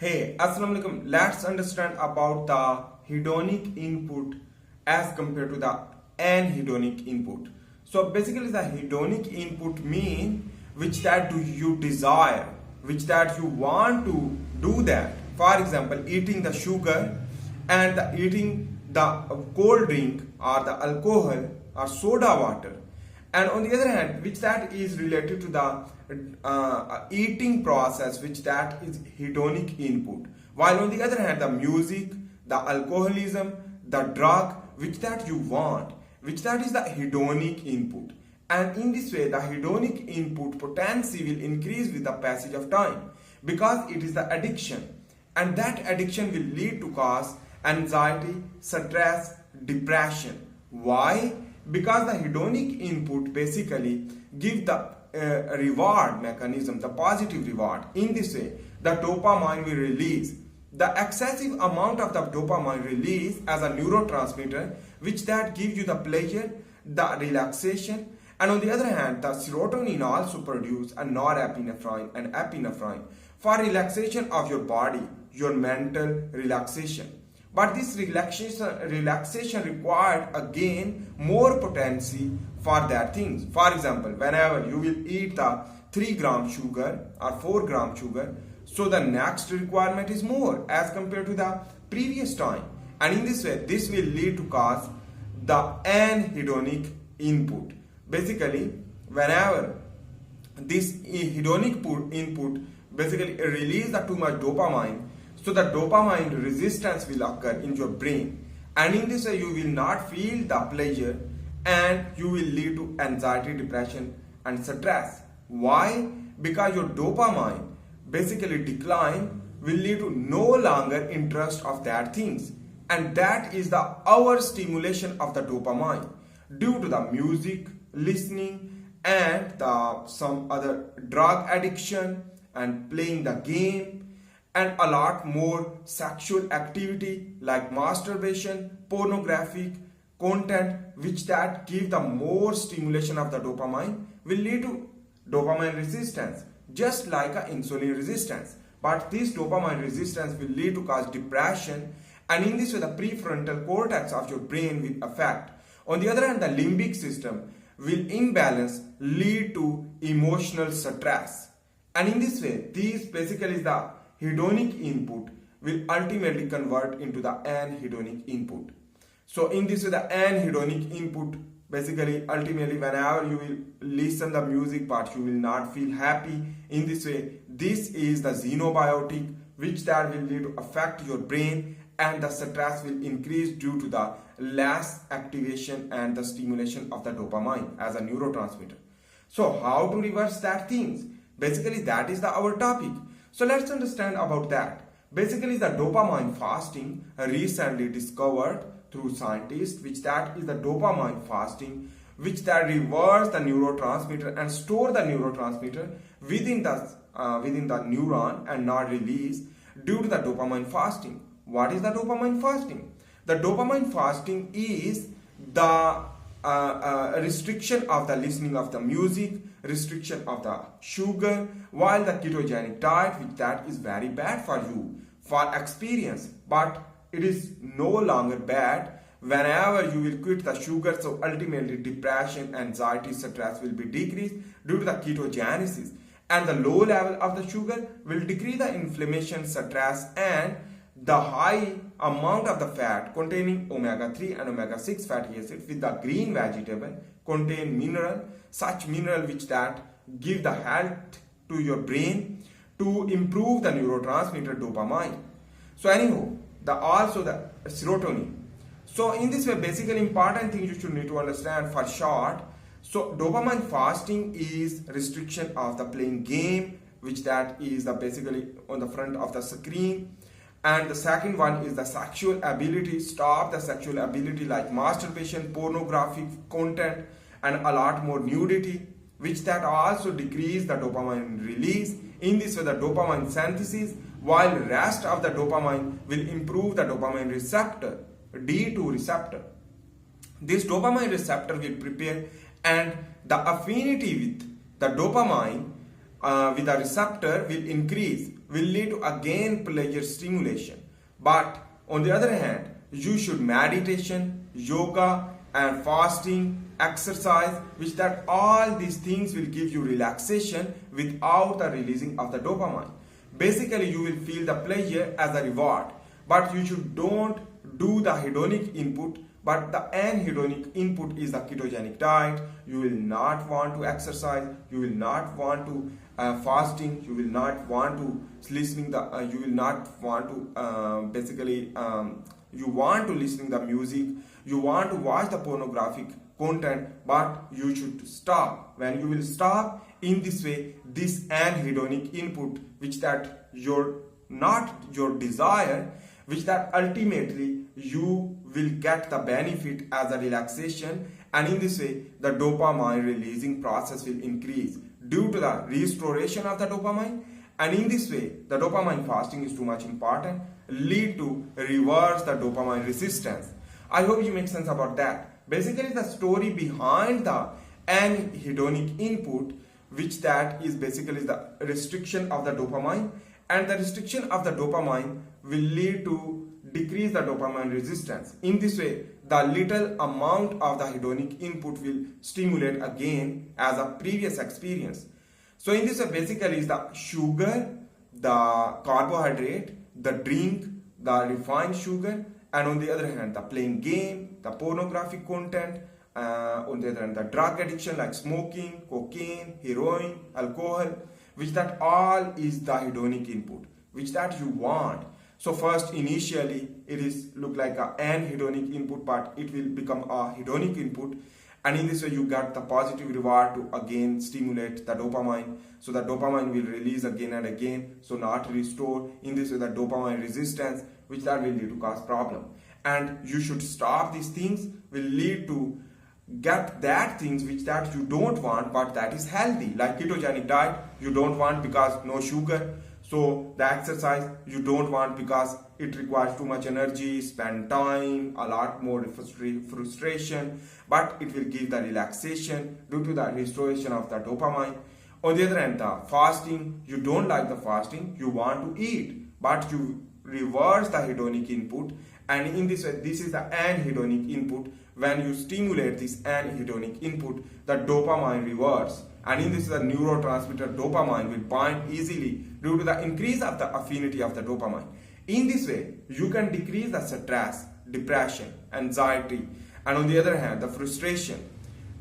Hey, Assalamu alaikum. Let's understand about the hedonic input as compared to the anhedonic input. So basically the hedonic input mean which that do you desire, which that you want to do that. For example, eating the sugar and eating the cold drink or the alcohol or soda water. And on the other hand, which that is related to the eating process, which that is hedonic input, while on the other hand the music, the alcoholism, the drug, which that you want, which that is the hedonic input. And in this way the hedonic input potency will increase with the passage of time, because it is the addiction, and that addiction will lead to cause anxiety, stress, depression. Why? Because the hedonic input basically give the reward mechanism, the positive reward. In this way the dopamine will release. The excessive amount of the dopamine release as a neurotransmitter, which that gives you the pleasure, the relaxation. And on the other hand, the serotonin also produce a norepinephrine and epinephrine for relaxation of your body, your mental relaxation. But this relaxation required again more potency for that things. For example, whenever you will eat the 3 gram sugar or 4 gram sugar, so the next requirement is more as compared to the previous time. And in this way, this will lead to cause the anhedonic input. Basically, whenever this hedonic input basically release the too much dopamine, so the dopamine resistance will occur in your brain, and in this way you will not feel the pleasure and you will lead to anxiety, depression and stress. Why? Because your dopamine basically decline will lead to no longer interest of that things, and that is the over stimulation of the dopamine due to the music, listening and some other drug addiction and playing the game, and a lot more sexual activity like masturbation, pornographic content, which that give the more stimulation of the dopamine, will lead to dopamine resistance, just like a insulin resistance. But this dopamine resistance will lead to cause depression, and in this way the prefrontal cortex of your brain will affect. On the other hand, the limbic system will imbalance, lead to emotional stress. And in this way, these basically is the hedonic input will ultimately convert into the anhedonic input. So in this way, the anhedonic input basically ultimately whenever you will listen the music part, you will not feel happy. In this way, this is the xenobiotic, which that will lead to affect your brain, and the stress will increase due to the less activation and the stimulation of the dopamine as a neurotransmitter. So how to reverse that things? Basically that is our topic. So let's understand about that. Basically the dopamine fasting recently discovered through scientists, which that is the dopamine fasting, which that reverse the neurotransmitter and store the neurotransmitter within the neuron and not release due to the dopamine fasting. What is the dopamine fasting? The dopamine fasting is the restriction of the listening of the music, restriction of the sugar, while the ketogenic diet, which that is very bad for you for experience, but it is no longer bad whenever you will quit the sugar. So ultimately depression, anxiety, stress will be decreased due to the ketogenesis, and the low level of the sugar will decrease the inflammation, stress, and the high amount of the fat containing omega-3 and omega-6 fatty acids with the green vegetable contain mineral, such mineral which that give the health to your brain to improve the neurotransmitter dopamine. So anyhow, also the serotonin. So in this way, basically important thing you should need to understand for short. So dopamine fasting is restriction of the playing game, which that is the basically on the front of the screen. And the second one is the sexual ability. Stop the sexual ability like masturbation, pornographic content, and a lot more nudity, which that also decrease the dopamine release. In this way, the dopamine synthesis, while rest of the dopamine will improve the dopamine receptor, D2 receptor. This dopamine receptor will prepare, and the affinity with the dopamine with the receptor will increase, will lead to again pleasure stimulation. But on the other hand, you should meditation, yoga and fasting, exercise, which that all these things will give you relaxation without the releasing of the dopamine. Basically, you will feel the pleasure as a reward, but you should don't do the hedonic input, but the anhedonic input is the ketogenic diet. You will not want to exercise, you will not want to fasting, you will not want to listening the you will not want to you want to listening the music, you want to watch the pornographic content, but you should stop. When you will stop in this way, this anhedonic input, which that your not your desire, which that ultimately you will get the benefit as a relaxation, and in this way the dopamine releasing process will increase due to the restoration of the dopamine. And in this way the dopamine fasting is too much important, lead to reverse the dopamine resistance. I hope you make sense about that. Basically the story behind the anhedonic input, which that is basically the restriction of the dopamine, and the restriction of the dopamine will lead to decrease the dopamine resistance. In this way the little amount of the hedonic input will stimulate again as a previous experience. So in this way basically is the sugar, the carbohydrate, the drink, the refined sugar, and on the other hand the playing game, the pornographic content, on the other hand the drug addiction like smoking, cocaine, heroin, alcohol, which that all is the hedonic input, which that you want. So first initially it is look like an anhedonic input, but it will become a hedonic input, and in this way you get the positive reward to again stimulate the dopamine. So the dopamine will release again and again, so not restore. In this way the dopamine resistance, which that will lead to cause problem, and you should stop these things, will lead to get that things which that you don't want, but that is healthy, like ketogenic diet you don't want because no sugar. So the exercise you don't want because it requires too much energy, spend time, a lot more frustration, but it will give the relaxation due to the restoration of the dopamine. On the other hand, the fasting, you don't like the fasting, you want to eat, but you reverse the hedonic input, and in this way this is the anhedonic input. When you stimulate this anhedonic input, the dopamine reverse, and in this the neurotransmitter dopamine will bind easily due to the increase of the affinity of the dopamine. In this way you can decrease the stress, depression, anxiety, and on the other hand the frustration.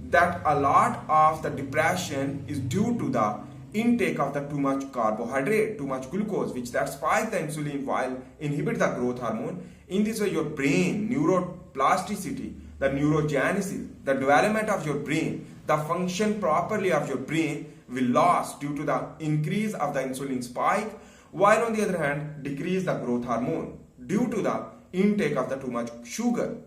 That a lot of the depression is due to the intake of the too much carbohydrate, too much glucose, which that spike the insulin while inhibit the growth hormone. In this way your brain neuroplasticity, the neurogenesis, the development of your brain, the function properly of your brain will lose due to the increase of the insulin spike, while on the other hand decrease the growth hormone due to the intake of the too much sugar.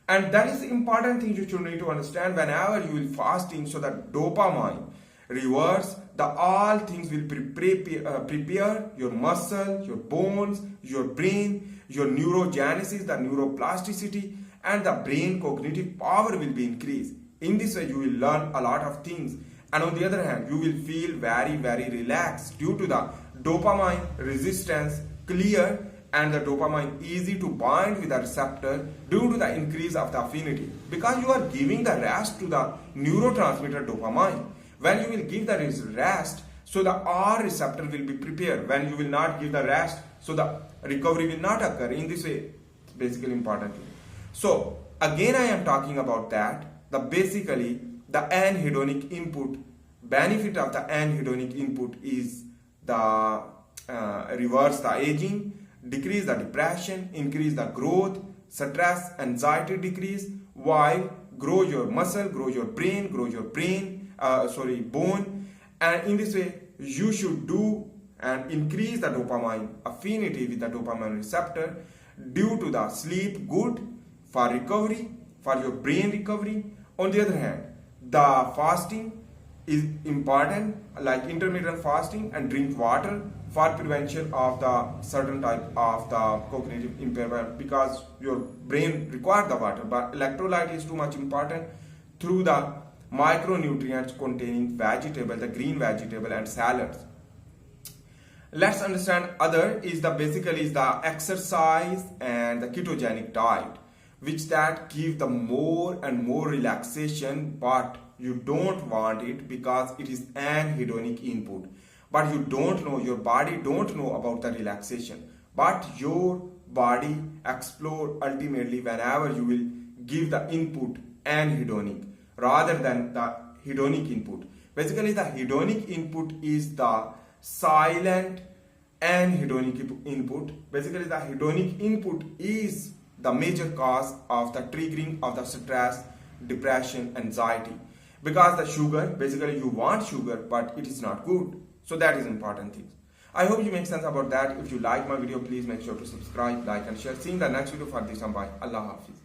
And that is the important thing you should need to understand whenever you will fasting, so that dopamine reverse, the all things will prepare your muscle, your bones, your brain, your neurogenesis, the neuroplasticity, and the brain cognitive power will be increased. In this way you will learn a lot of things, and on the other hand you will feel very relaxed due to the dopamine resistance clear, and the dopamine easy to bind with the receptor due to the increase of the affinity, because you are giving the rest to the neurotransmitter dopamine. When you will give the rest, so the R receptor will be prepared. When you will not give the rest, so the recovery will not occur. In this way it's basically important. So again I am talking about that the basically the anhedonic input, benefit of the anhedonic input is the reverse the aging, decrease the depression, increase the growth, stress, anxiety decrease, while grow your muscle, grow your brain, bone. And in this way you should do and increase the dopamine affinity with the dopamine receptor due to the sleep good for recovery, for your brain recovery. On the other hand, the fasting is important, like intermittent fasting, and drink water for prevention of the certain type of the cognitive impairment, because your brain requires the water, but electrolyte is too much important through the micronutrients containing vegetable, the green vegetable and salads. Let's understand other is the basically is the exercise and the ketogenic diet, which that give the more and more relaxation, but you don't want it because it is an hedonic input. But you don't know, your body don't know about the relaxation, but your body explode ultimately whenever you will give the input anhedonic rather than the hedonic input. Basically the hedonic input is the silent anhedonic input. Basically the hedonic input is the major cause of the triggering of the stress, depression, anxiety, because the sugar, basically you want sugar but it is not good. So that is important thing. I hope you make sense about that. If you like my video, please make sure to subscribe, like and share. See you in the next video. For this, bye. Allah Hafiz.